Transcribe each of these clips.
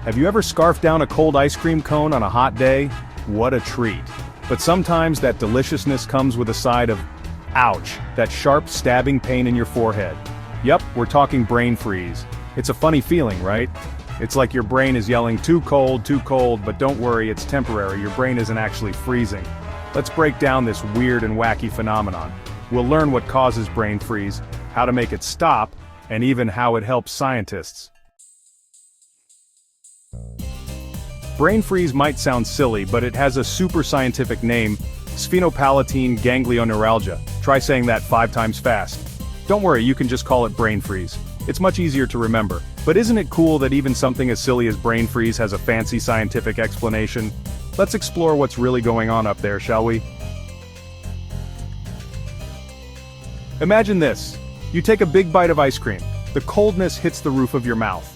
Have you ever scarfed down a cold ice cream cone on a hot day? What a treat. But sometimes that deliciousness comes with a side of, ouch, that sharp stabbing pain in your forehead. Yup, we're talking brain freeze. It's a funny feeling, right? It's like your brain is yelling too cold, but don't worry, it's temporary, your brain isn't actually freezing. Let's break down this weird and wacky phenomenon. We'll learn what causes brain freeze, how to make it stop, and even how it helps scientists. Brain freeze might sound silly, but it has a super scientific name, sphenopalatine ganglioneuralgia. Try saying that 5 times fast. Don't worry, you can just call it brain freeze. It's much easier to remember. But isn't it cool that even something as silly as brain freeze has a fancy scientific explanation? Let's explore what's really going on up there, shall we? Imagine this. You take a big bite of ice cream. The coldness hits the roof of your mouth.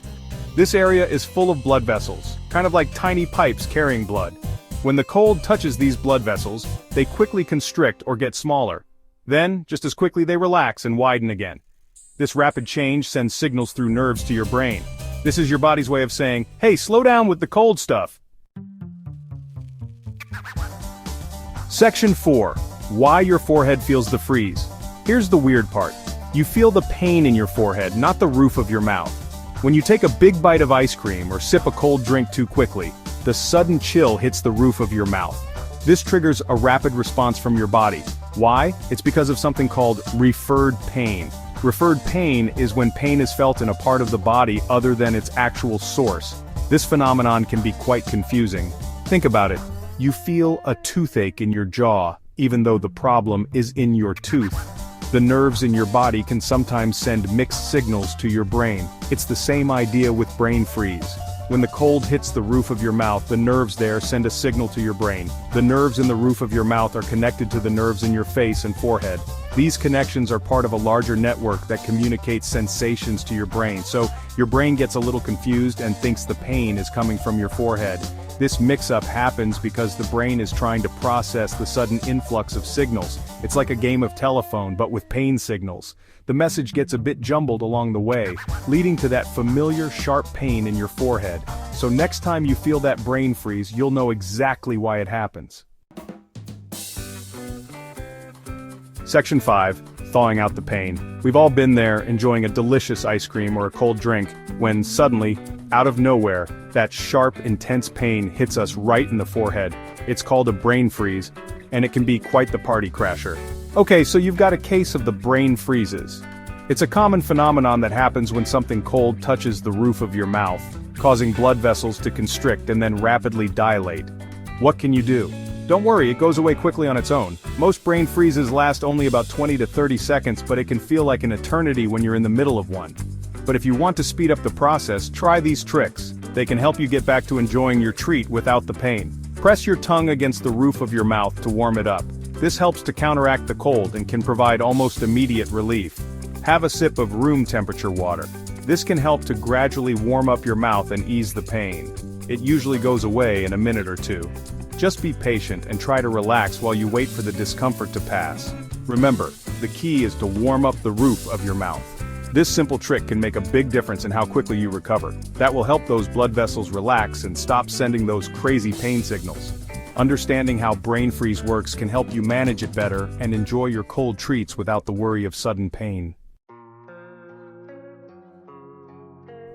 This area is full of blood vessels, kind of like tiny pipes carrying blood. When the cold touches these blood vessels, they quickly constrict or get smaller. Then, just as quickly they relax and widen again. This rapid change sends signals through nerves to your brain. This is your body's way of saying, hey, slow down with the cold stuff. Section 4. Why your forehead feels the freeze. Here's the weird part. You feel the pain in your forehead, not the roof of your mouth. When you take a big bite of ice cream or sip a cold drink too quickly, the sudden chill hits the roof of your mouth. This triggers a rapid response from your body. Why? It's because of something called referred pain. Referred pain is when pain is felt in a part of the body other than its actual source. This phenomenon can be quite confusing. Think about it. You feel a toothache in your jaw, even though the problem is in your tooth. The nerves in your body can sometimes send mixed signals to your brain. It's the same idea with brain freeze. When the cold hits the roof of your mouth, the nerves there send a signal to your brain. The nerves in the roof of your mouth are connected to the nerves in your face and forehead. These connections are part of a larger network that communicates sensations to your brain, so your brain gets a little confused and thinks the pain is coming from your forehead. This mix-up happens because the brain is trying to process the sudden influx of signals. It's like a game of telephone, but with pain signals. The message gets a bit jumbled along the way, leading to that familiar sharp pain in your forehead. So next time you feel that brain freeze, you'll know exactly why it happens. Section 5. Thawing out the pain. We've all been there, enjoying a delicious ice cream or a cold drink, when suddenly, out of nowhere, that sharp, intense pain hits us right in the forehead. It's called a brain freeze, and it can be quite the party crasher. Okay, so you've got a case of the brain freezes. It's a common phenomenon that happens when something cold touches the roof of your mouth, causing blood vessels to constrict and then rapidly dilate. What can you do? Don't worry, it goes away quickly on its own. Most brain freezes last only about 20 to 30 seconds, but it can feel like an eternity when you're in the middle of one. But if you want to speed up the process, try these tricks. They can help you get back to enjoying your treat without the pain. Press your tongue against the roof of your mouth to warm it up. This helps to counteract the cold and can provide almost immediate relief. Have a sip of room temperature water. This can help to gradually warm up your mouth and ease the pain. It usually goes away in a minute or two. Just be patient and try to relax while you wait for the discomfort to pass. Remember, the key is to warm up the roof of your mouth. This simple trick can make a big difference in how quickly you recover. That will help those blood vessels relax and stop sending those crazy pain signals. Understanding how brain freeze works can help you manage it better and enjoy your cold treats without the worry of sudden pain.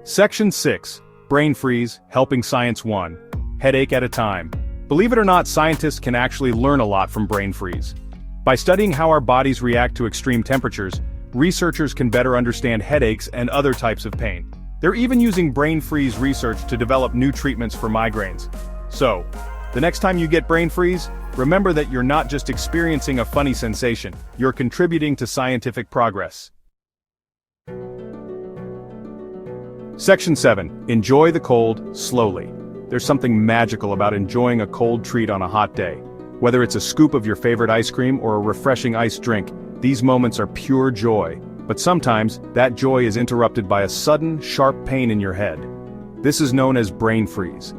Section 6. Brain freeze, helping science 1. Headache at a time. Believe it or not, scientists can actually learn a lot from brain freeze. By studying how our bodies react to extreme temperatures, researchers can better understand headaches and other types of pain. They're even using brain freeze research to develop new treatments for migraines. So, the next time you get brain freeze, remember that you're not just experiencing a funny sensation, you're contributing to scientific progress. Section 7. Enjoy the cold, slowly. There's something magical about enjoying a cold treat on a hot day. Whether it's a scoop of your favorite ice cream or a refreshing iced drink, these moments are pure joy. But sometimes, that joy is interrupted by a sudden, sharp pain in your head. This is known as brain freeze.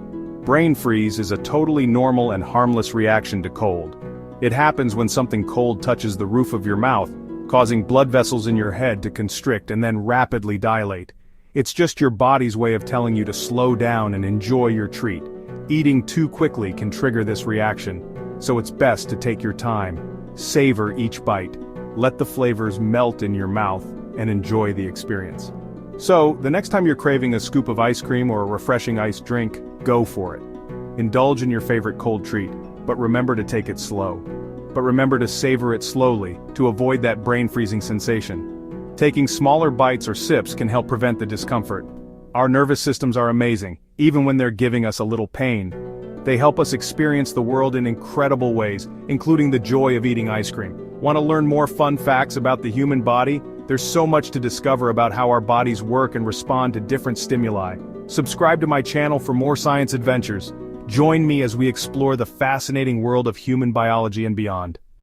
Brain freeze is a totally normal and harmless reaction to cold. It happens when something cold touches the roof of your mouth, causing blood vessels in your head to constrict and then rapidly dilate. It's just your body's way of telling you to slow down and enjoy your treat. Eating too quickly can trigger this reaction, so it's best to take your time, savor each bite, let the flavors melt in your mouth, and enjoy the experience. So, the next time you're craving a scoop of ice cream or a refreshing iced drink, go for it. Indulge in your favorite cold treat, but remember to take it slow. But remember to savor it slowly, to avoid that brain-freezing sensation. Taking smaller bites or sips can help prevent the discomfort. Our nervous systems are amazing, even when they're giving us a little pain. They help us experience the world in incredible ways, including the joy of eating ice cream. Want to learn more fun facts about the human body? There's so much to discover about how our bodies work and respond to different stimuli. Subscribe to my channel for more science adventures. Join me as we explore the fascinating world of human biology and beyond.